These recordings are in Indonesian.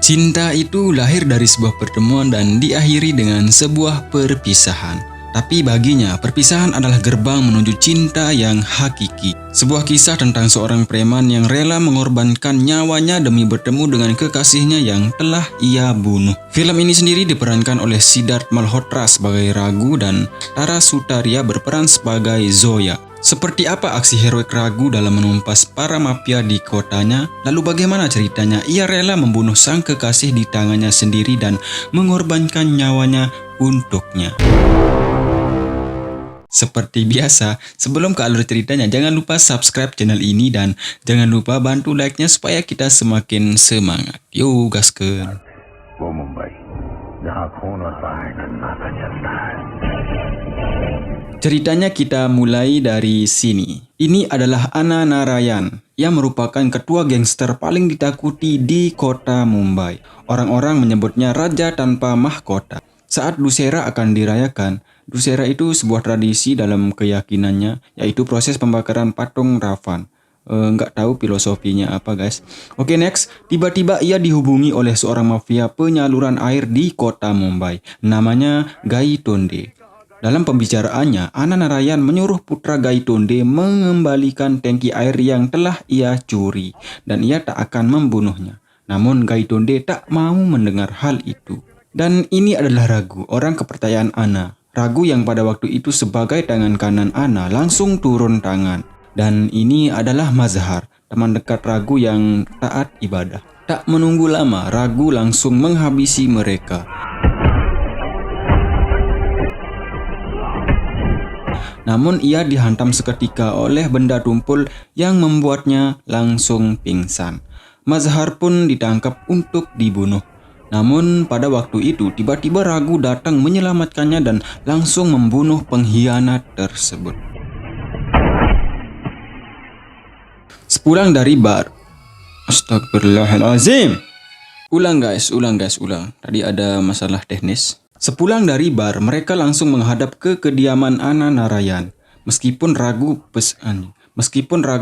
Cinta itu lahir dari sebuah pertemuan dan diakhiri dengan sebuah perpisahan. Tapi baginya, perpisahan adalah gerbang menuju cinta yang hakiki. Sebuah kisah tentang seorang preman yang rela mengorbankan nyawanya demi bertemu dengan kekasihnya yang telah ia bunuh. Film ini sendiri diperankan oleh Siddharth Malhotra sebagai Raghu dan Tara Sutaria berperan sebagai Zoya. Seperti apa aksi heroik Raghu dalam menumpas para mafia di kotanya? Lalu bagaimana ceritanya ia rela membunuh sang kekasih di tangannya sendiri dan mengorbankan nyawanya untuknya? Seperti biasa, sebelum ke alur ceritanya, jangan lupa subscribe channel ini dan jangan lupa bantu like-nya supaya kita semakin semangat. Yuk, gaskeun. वो मुंबई जहाँ खून और पहाड़ नाता चलता है। Ceritanya kita mulai dari sini. Ini adalah Anna Narayan yang merupakan ketua gangster paling ditakuti di kota Mumbai. Orang-orang menyebutnya raja tanpa mahkota. Saat Dussehra akan dirayakan, Dussehra itu sebuah tradisi dalam keyakinannya, yaitu proses pembakaran patung Ravan. Nggak tahu filosofinya apa, guys. Oke, next. Tiba-tiba ia dihubungi oleh seorang mafia penyaluran air di kota Mumbai. Namanya Gaitonde. Dalam pembicaraannya, Anna Narayan menyuruh putra Gaitonde mengembalikan tangki air yang telah ia curi dan ia tak akan membunuhnya. Namun Gaitonde tak mau mendengar hal itu. Dan ini adalah Raghu, orang kepercayaan Anna. Raghu yang pada waktu itu sebagai tangan kanan Anna langsung turun tangan. Dan ini adalah Mazhar, teman dekat Raghu yang taat ibadah. Tak menunggu lama, Raghu langsung menghabisi mereka. Namun ia dihantam seketika oleh benda tumpul yang membuatnya langsung pingsan. Mazhar pun ditangkap untuk dibunuh. Namun pada waktu itu tiba-tiba Raghu datang menyelamatkannya dan langsung membunuh pengkhianat tersebut. Sepulang dari bar. Astagfirullahalazim. Ulang guys. Tadi ada masalah teknis. Sepulang dari bar, mereka langsung menghadap ke kediaman Anna Narayan. Meskipun Raghu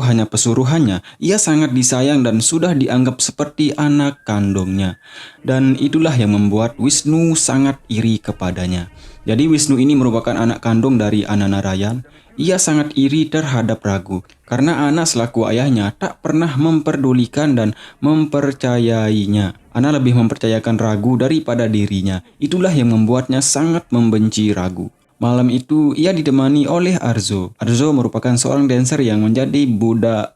hanya pesuruhannya, ia sangat disayang dan sudah dianggap seperti anak kandungnya. Dan itulah yang membuat Wisnu sangat iri kepadanya. Jadi Wisnu ini merupakan anak kandung dari Anna Narayan. Ia sangat iri terhadap Raghu karena Anna selaku ayahnya tak pernah memperdulikan dan mempercayainya. Anna lebih mempercayakan Raghu daripada dirinya. Itulah yang membuatnya sangat membenci Raghu. Malam itu ia ditemani oleh Arzo. Arzo merupakan seorang dancer yang menjadi budak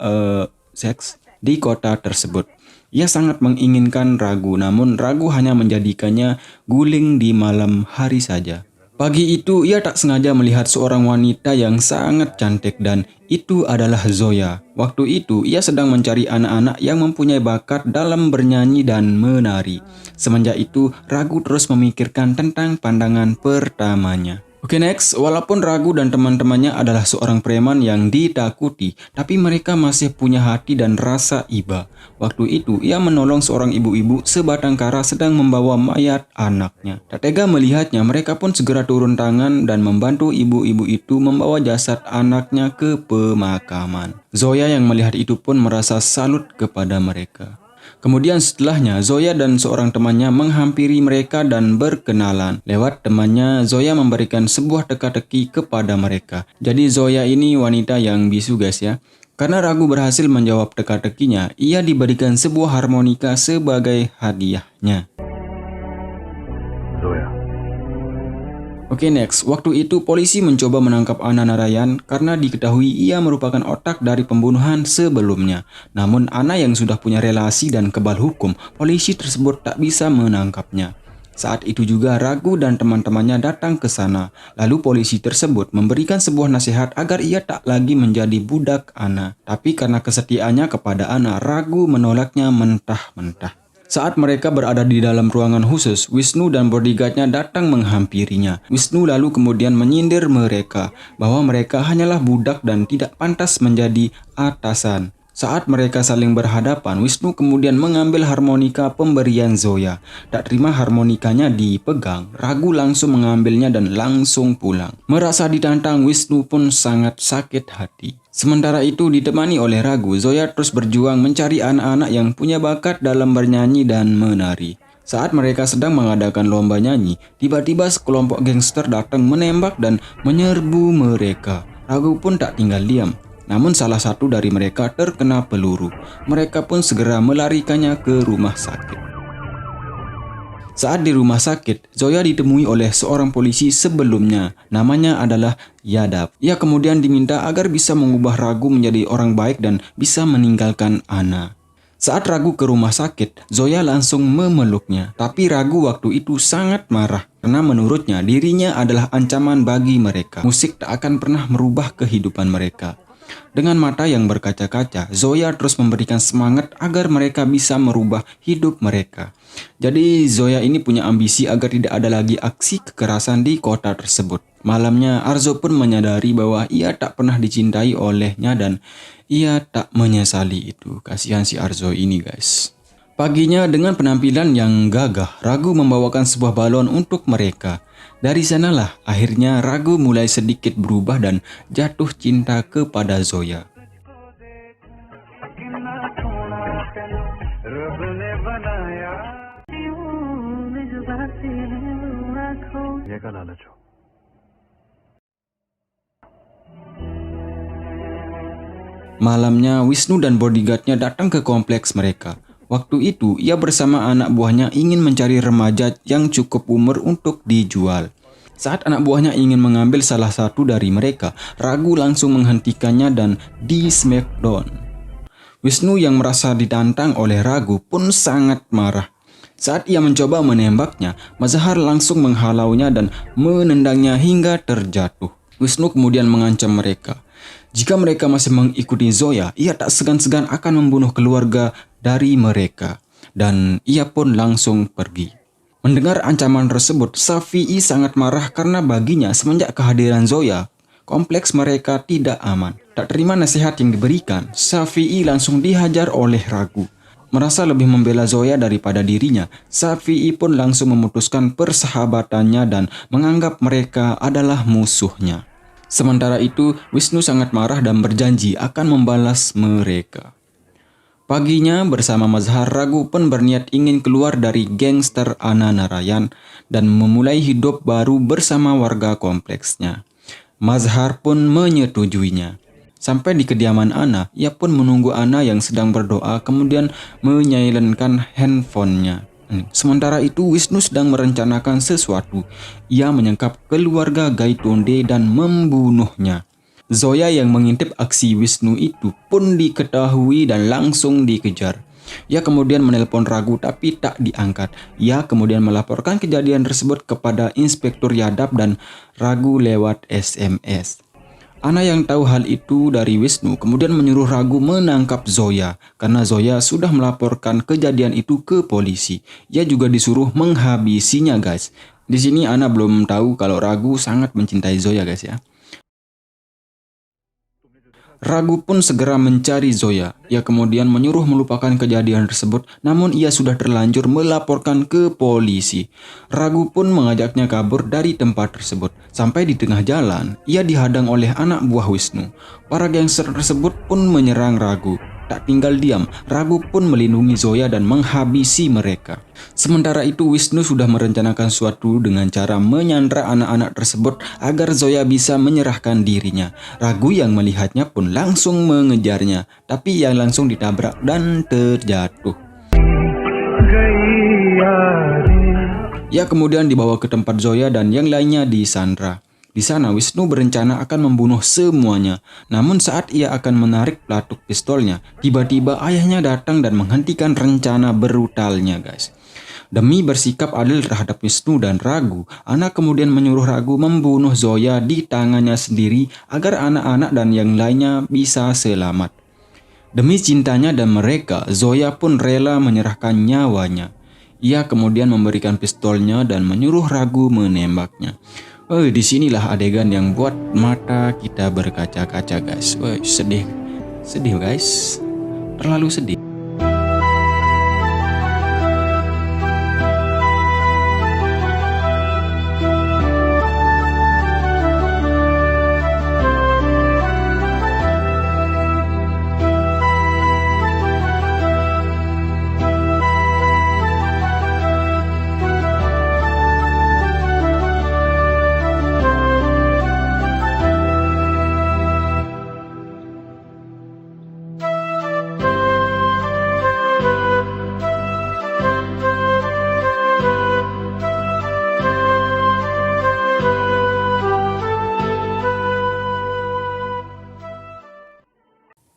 seks di kota tersebut. Ia sangat menginginkan Raghu, namun Raghu hanya menjadikannya guling di malam hari saja. Pagi itu ia tak sengaja melihat seorang wanita yang sangat cantik dan itu adalah Zoya. Waktu itu ia sedang mencari anak-anak yang mempunyai bakat dalam bernyanyi dan menari. Semenjak itu Raghu terus memikirkan tentang pandangan pertamanya. Oke, next. Walaupun Raghu dan teman-temannya adalah seorang preman yang ditakuti, tapi mereka masih punya hati dan rasa iba. Waktu itu, ia menolong seorang ibu-ibu sebatang kara sedang membawa mayat anaknya. Tak tega melihatnya, mereka pun segera turun tangan dan membantu ibu-ibu itu membawa jasad anaknya ke pemakaman. Zoya yang melihat itu pun merasa salut kepada mereka. Kemudian setelahnya, Zoya dan seorang temannya menghampiri mereka dan berkenalan. Lewat temannya, Zoya memberikan sebuah teka-teki kepada mereka. Jadi Zoya ini wanita yang bisu guys ya. Karena Raghu berhasil menjawab teka-tekinya, ia diberikan sebuah harmonika sebagai hadiahnya. Zoya. Oke, next. Waktu itu polisi mencoba menangkap Anna Narayan karena diketahui ia merupakan otak dari pembunuhan sebelumnya. Namun Anna yang sudah punya relasi dan kebal hukum, polisi tersebut tak bisa menangkapnya. Saat itu juga Raghu dan teman-temannya datang ke sana. Lalu polisi tersebut memberikan sebuah nasihat agar ia tak lagi menjadi budak Anna. Tapi karena kesetiaannya kepada Anna, Raghu menolaknya mentah-mentah. Saat mereka berada di dalam ruangan khusus, Wisnu dan bodyguardnya datang menghampirinya. Wisnu lalu kemudian menyindir mereka bahwa mereka hanyalah budak dan tidak pantas menjadi atasan. Saat mereka saling berhadapan, Wisnu kemudian mengambil harmonika pemberian Zoya. Tak terima harmonikanya dipegang, Ragu langsung mengambilnya dan langsung pulang. Merasa ditantang, Wisnu pun sangat sakit hati. Sementara itu ditemani oleh Ragu, Zoya terus berjuang mencari anak-anak yang punya bakat dalam bernyanyi dan menari. Saat mereka sedang mengadakan lomba nyanyi, tiba-tiba sekelompok gangster datang menembak dan menyerbu mereka. Ragu pun tak tinggal diam. Namun salah satu dari mereka terkena peluru. Mereka pun segera melarikannya ke rumah sakit. Saat di rumah sakit, Zoya ditemui oleh seorang polisi sebelumnya. Namanya adalah Yadav. Ia kemudian diminta agar bisa mengubah Ragu menjadi orang baik dan bisa meninggalkan Anna. Saat Ragu ke rumah sakit, Zoya langsung memeluknya. Tapi Ragu waktu itu sangat marah karena menurutnya dirinya adalah ancaman bagi mereka. Musik tak akan pernah merubah kehidupan mereka. Dengan mata yang berkaca-kaca, Zoya terus memberikan semangat agar mereka bisa merubah hidup mereka. Jadi Zoya ini punya ambisi agar tidak ada lagi aksi kekerasan di kota tersebut. Malamnya Arzo pun menyadari bahwa ia tak pernah dicintai olehnya dan ia tak menyesali itu. Kasihan si Arzo ini guys. Paginya dengan penampilan yang gagah, Ragu membawakan sebuah balon untuk mereka. Dari sanalah akhirnya Ragu mulai sedikit berubah dan jatuh cinta kepada Zoya. Malamnya Wisnu dan bodyguardnya datang ke kompleks mereka. Waktu itu ia bersama anak buahnya ingin mencari remaja yang cukup umur untuk dijual. Saat anak buahnya ingin mengambil salah satu dari mereka, Ragu langsung menghentikannya dan di smackdown. Wisnu yang merasa ditantang oleh Ragu pun sangat marah. Saat ia mencoba menembaknya, Mazhar langsung menghalaunya dan menendangnya hingga terjatuh. Wisnu kemudian mengancam mereka. Jika mereka masih mengikuti Zoya, ia tak segan-segan akan membunuh keluarga dari mereka. Dan ia pun langsung pergi. Mendengar ancaman tersebut, Shafi'i sangat marah karena baginya semenjak kehadiran Zoya, kompleks mereka tidak aman. Tak terima nasihat yang diberikan, Shafi'i langsung dihajar oleh Ragu. Merasa lebih membela Zoya daripada dirinya, Shafi'i pun langsung memutuskan persahabatannya dan menganggap mereka adalah musuhnya. Sementara itu, Wisnu sangat marah dan berjanji akan membalas mereka. Paginya bersama Mazhar, Ragu pun berniat ingin keluar dari gangster Anna Narayan dan memulai hidup baru bersama warga kompleksnya. Mazhar pun menyetujuinya. Sampai di kediaman Anna, ia pun menunggu Anna yang sedang berdoa kemudian menyalakan handphonenya. Sementara itu Wisnu sedang merencanakan sesuatu. Ia menyekap keluarga Gaitonde dan membunuhnya. Zoya yang mengintip aksi Wisnu itu pun diketahui dan langsung dikejar. Ia kemudian menelpon Ragu tapi tak diangkat. Ia kemudian melaporkan kejadian tersebut kepada Inspektur Yadav dan Ragu lewat SMS. Anna yang tahu hal itu dari Wisnu kemudian menyuruh Ragu menangkap Zoya karena Zoya sudah melaporkan kejadian itu ke polisi. Ia juga disuruh menghabisinya guys. Di sini Anna belum tahu kalau Ragu sangat mencintai Zoya guys ya. Ragu pun segera mencari Zoya. Ia kemudian menyuruh melupakan kejadian tersebut, namun ia sudah terlanjur melaporkan ke polisi. Ragu pun mengajaknya kabur dari tempat tersebut. Sampai di tengah jalan, ia dihadang oleh anak buah Wisnu. Para gangster tersebut pun menyerang Ragu. Tak tinggal diam, Ragu pun melindungi Zoya dan menghabisi mereka. Sementara itu Wisnu sudah merencanakan sesuatu dengan cara menyandra anak-anak tersebut agar Zoya bisa menyerahkan dirinya. Ragu yang melihatnya pun langsung mengejarnya, tapi ia langsung ditabrak dan terjatuh. Ia kemudian dibawa ke tempat Zoya dan yang lainnya disandra. Di sana Wisnu berencana akan membunuh semuanya. Namun saat ia akan menarik pelatuk pistolnya, tiba-tiba ayahnya datang dan menghentikan rencana brutalnya guys. Demi bersikap adil terhadap Wisnu dan Ragu, Anna kemudian menyuruh Ragu membunuh Zoya di tangannya sendiri agar anak-anak dan yang lainnya bisa selamat. Demi cintanya dan mereka, Zoya pun rela menyerahkan nyawanya. Ia kemudian memberikan pistolnya dan menyuruh Ragu menembaknya. Disinilah adegan yang buat mata kita berkaca-kaca guys. Sedih guys. terlalu sedih.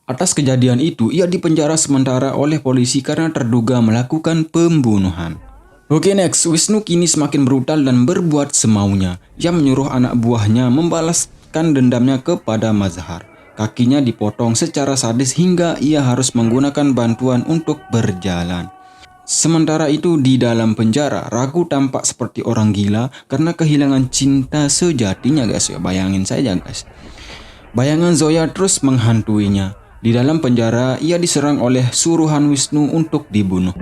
Atas kejadian itu, ia dipenjara sementara oleh polisi karena terduga melakukan pembunuhan. Oke, next. Wisnu kini semakin brutal dan berbuat semaunya. Ia menyuruh anak buahnya membalaskan dendamnya kepada Mazhar. Kakinya dipotong secara sadis hingga ia harus menggunakan bantuan untuk berjalan. Sementara itu di dalam penjara, Raghu tampak seperti orang gila karena kehilangan cinta sejatinya, guys. Bayangin saja, guys. Bayangan Zoya terus menghantuinya. Di dalam penjara, ia diserang oleh suruhan Wisnu untuk dibunuh.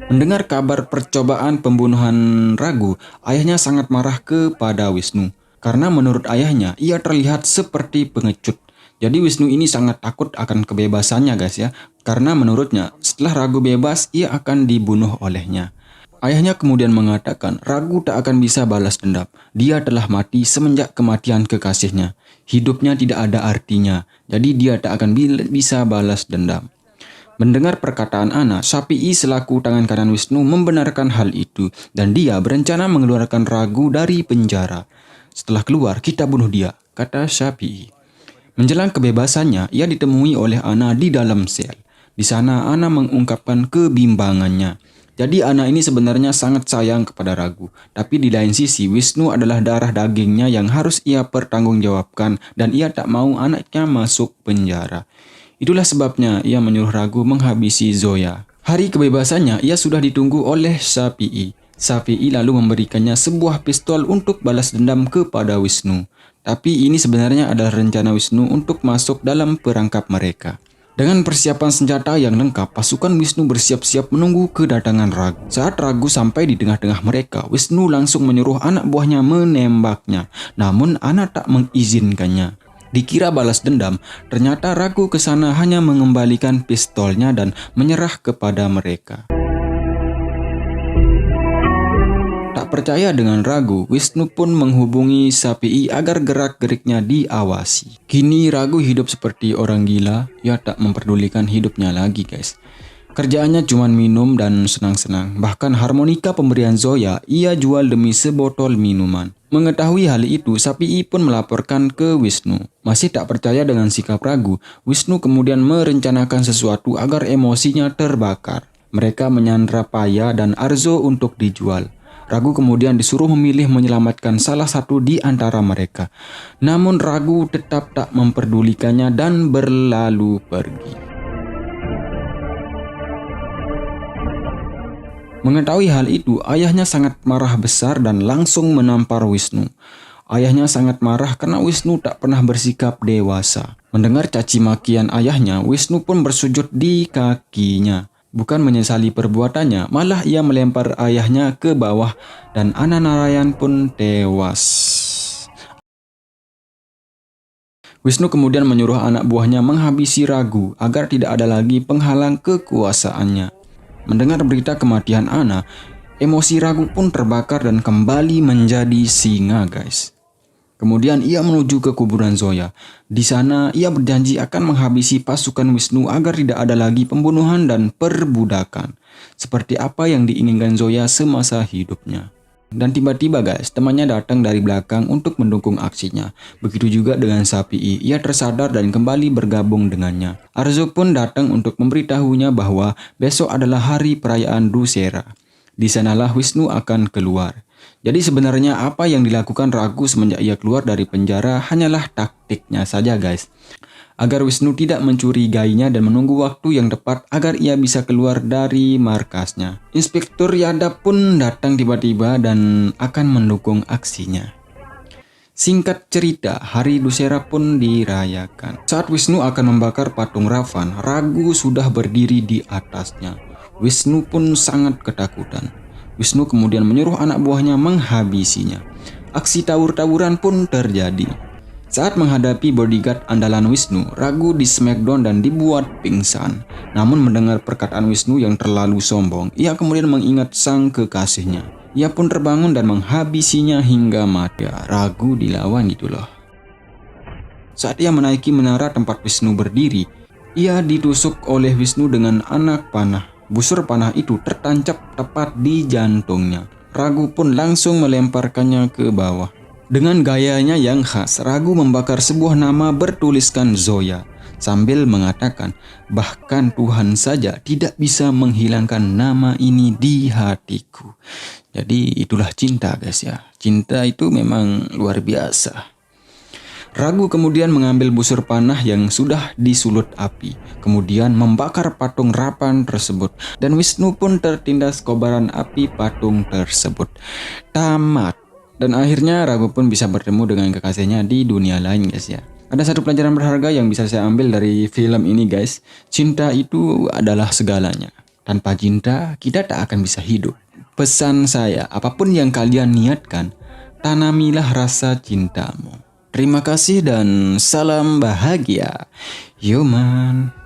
Mendengar kabar percobaan pembunuhan Raghu, ayahnya sangat marah kepada Wisnu. Karena menurut ayahnya, ia terlihat seperti pengecut. Jadi Wisnu ini sangat takut akan kebebasannya, guys ya. Karena menurutnya, setelah Raghu bebas, ia akan dibunuh olehnya. Ayahnya kemudian mengatakan Raghu tak akan bisa balas dendam. Dia telah mati semenjak kematian kekasihnya. Hidupnya tidak ada artinya, jadi dia tak akan bisa balas dendam. Mendengar perkataan Ana, Syafi'i selaku tangan kanan Wisnu membenarkan hal itu dan dia berencana mengeluarkan Raghu dari penjara. Setelah keluar, kita bunuh dia, kata Syafi'i. Menjelang kebebasannya, ia ditemui oleh Ana di dalam sel. Di sana Ana mengungkapkan kebimbangannya. Jadi Ana ini sebenarnya sangat sayang kepada Raghu. Tapi di lain sisi, Wisnu adalah darah dagingnya yang harus ia pertanggungjawabkan dan ia tak mau anaknya masuk penjara. Itulah sebabnya ia menyuruh Raghu menghabisi Zoya. Hari kebebasannya ia sudah ditunggu oleh Syafi'i. Syafi'i lalu memberikannya sebuah pistol untuk balas dendam kepada Wisnu. Tapi ini sebenarnya adalah rencana Wisnu untuk masuk dalam perangkap mereka. Dengan persiapan senjata yang lengkap, pasukan Wisnu bersiap-siap menunggu kedatangan Raghu. Saat Raghu sampai di tengah-tengah mereka, Wisnu langsung menyuruh anak buahnya menembaknya. Namun Ana tak mengizinkannya. Dikira balas dendam, ternyata Raghu ke sana hanya mengembalikan pistolnya dan menyerah kepada mereka. Tak percaya dengan Raghu, Wisnu pun menghubungi Syafi'i agar gerak-geriknya diawasi. Kini Raghu hidup seperti orang gila, ia tak memperdulikan hidupnya lagi, guys. Kerjaannya cuma minum dan senang-senang. Bahkan harmonika pemberian Zoya ia jual demi sebotol minuman. Mengetahui hal itu, Syafi'i pun melaporkan ke Wisnu. Masih tak percaya dengan sikap Raghu, Wisnu kemudian merencanakan sesuatu agar emosinya terbakar. Mereka menyandra Paya dan Arzo untuk dijual. Raghu kemudian disuruh memilih menyelamatkan salah satu di antara mereka. Namun Raghu tetap tak memperdulikannya dan berlalu pergi. Mengetahui hal itu, ayahnya sangat marah besar dan langsung menampar Wisnu. Ayahnya sangat marah karena Wisnu tak pernah bersikap dewasa. Mendengar caci makian ayahnya, Wisnu pun bersujud di kakinya. Bukan menyesali perbuatannya, malah ia melempar ayahnya ke bawah dan Ana Narayan pun tewas. Wisnu kemudian menyuruh anak buahnya menghabisi Raghu agar tidak ada lagi penghalang kekuasaannya. Mendengar berita kematian Ana, emosi Raghu pun terbakar dan kembali menjadi singa, guys. Kemudian ia menuju ke kuburan Zoya. Di sana ia berjanji akan menghabisi pasukan Wisnu agar tidak ada lagi pembunuhan dan perbudakan. Seperti apa yang diinginkan Zoya semasa hidupnya. Dan tiba-tiba, guys, temannya datang dari belakang untuk mendukung aksinya. Begitu juga dengan Syafi'i, ia tersadar dan kembali bergabung dengannya. Arzo pun datang untuk memberitahunya bahwa besok adalah hari perayaan Dussehra. Di sanalah Wisnu akan keluar. Jadi sebenarnya apa yang dilakukan Raghu semenjak ia keluar dari penjara hanyalah taktiknya saja, guys. Agar Wisnu tidak mencurigainya dan menunggu waktu yang tepat agar ia bisa keluar dari markasnya. Inspektur Yadav pun datang tiba-tiba dan akan mendukung aksinya. Singkat cerita, hari Dussehra pun dirayakan. Saat Wisnu akan membakar patung Ravan, Ragu sudah berdiri di atasnya. Wisnu pun sangat ketakutan. Wisnu kemudian menyuruh anak buahnya menghabisinya. Aksi tawur-tawuran pun terjadi. Saat menghadapi bodyguard andalan Wisnu, Ragu di smackdown dan dibuat pingsan. Namun mendengar perkataan Wisnu yang terlalu sombong, ia kemudian mengingat sang kekasihnya. Ia pun terbangun dan menghabisinya hingga mati. Ragu dilawan gitu loh. Saat ia menaiki menara tempat Wisnu berdiri, ia ditusuk oleh Wisnu dengan anak panah. Busur panah itu tertancap tepat di jantungnya. Ragu pun langsung melemparkannya ke bawah. Dengan gayanya yang khas, Ragu membakar sebuah nama bertuliskan Zoya sambil mengatakan, bahkan Tuhan saja tidak bisa menghilangkan nama ini di hatiku. Jadi itulah cinta guys ya. Cinta itu memang luar biasa. Ragu kemudian mengambil busur panah yang sudah disulut api, kemudian membakar patung Ravan tersebut, dan Wisnu pun tertindas kobaran api patung tersebut. Tamat. Dan akhirnya Ragu pun bisa bertemu dengan kekasihnya di dunia lain guys ya. Ada satu pelajaran berharga yang bisa saya ambil dari film ini guys. Cinta itu adalah segalanya. Tanpa cinta kita tak akan bisa hidup. Pesan saya, apapun yang kalian niatkan, tanamilah rasa cintamu. Terima kasih dan salam bahagia. Yo man.